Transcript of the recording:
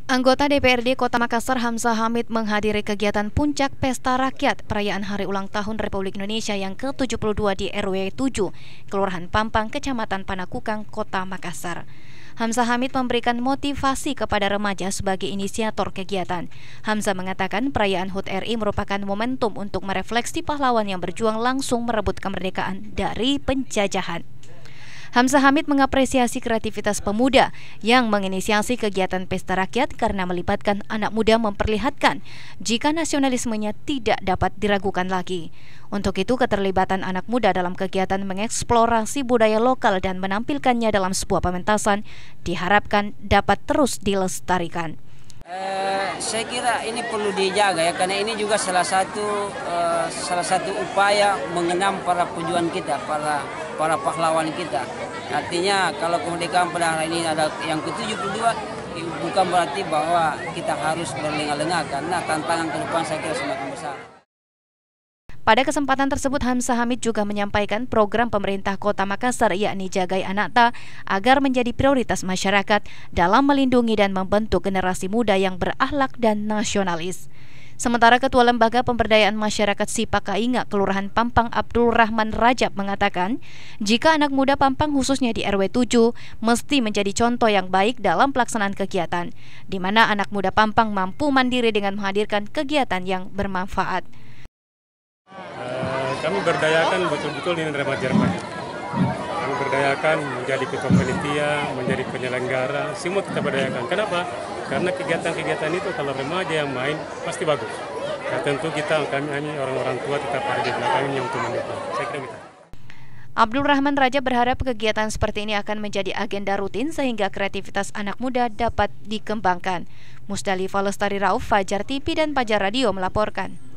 Anggota DPRD Kota Makassar Hamzah Hamid menghadiri kegiatan Puncak Pesta Rakyat Perayaan Hari Ulang Tahun Republik Indonesia yang ke-72 di RW 7, Kelurahan Pampang, Kecamatan Panakukang, Kota Makassar. Hamzah Hamid memberikan motivasi kepada remaja sebagai inisiator kegiatan. Hamzah mengatakan perayaan HUT RI merupakan momentum untuk merefleksi pahlawan yang berjuang langsung merebut kemerdekaan dari penjajahan. Hamzah Hamid mengapresiasi kreativitas pemuda yang menginisiasi kegiatan pesta rakyat karena melibatkan anak muda memperlihatkan jika nasionalismenya tidak dapat diragukan lagi. Untuk itu, keterlibatan anak muda dalam kegiatan mengeksplorasi budaya lokal dan menampilkannya dalam sebuah pementasan diharapkan dapat terus dilestarikan. Saya kira ini perlu dijaga ya, karena ini juga salah satu upaya mengenang para pejuang kita, para pahlawan kita. Artinya kalau kemerdekaan pada hari ini ada yang ke-72, bukan berarti bahwa kita harus berlengah-lengah, karena tantangan ke depan saya kira semakin besar. Pada kesempatan tersebut, Hamzah Hamid juga menyampaikan program pemerintah Kota Makassar yakni Jagai Anakta agar menjadi prioritas masyarakat dalam melindungi dan membentuk generasi muda yang berakhlak dan nasionalis. Sementara Ketua Lembaga Pemberdayaan Masyarakat Sipakainga Kelurahan Pampang Abdul Rahman Rajab mengatakan, jika anak muda Pampang khususnya di RW 7 mesti menjadi contoh yang baik dalam pelaksanaan kegiatan, di mana anak muda Pampang mampu mandiri dengan menghadirkan kegiatan yang bermanfaat. Kami berdayakan betul-betul ini remaja-remaja. Kami berdayakan menjadi ketua panitia, menjadi penyelenggara, semua kita berdayakan. Kenapa? Karena kegiatan-kegiatan itu kalau remaja yang main pasti bagus. Nah, tentu kami orang-orang tua tetap ada di belakangnya untuk mendukung. Saya kira kita. Abdul Rahman Raja berharap kegiatan seperti ini akan menjadi agenda rutin sehingga kreativitas anak muda dapat dikembangkan. Musdalifah Lestari Rauf, Fajar TV dan Fajar Radio melaporkan.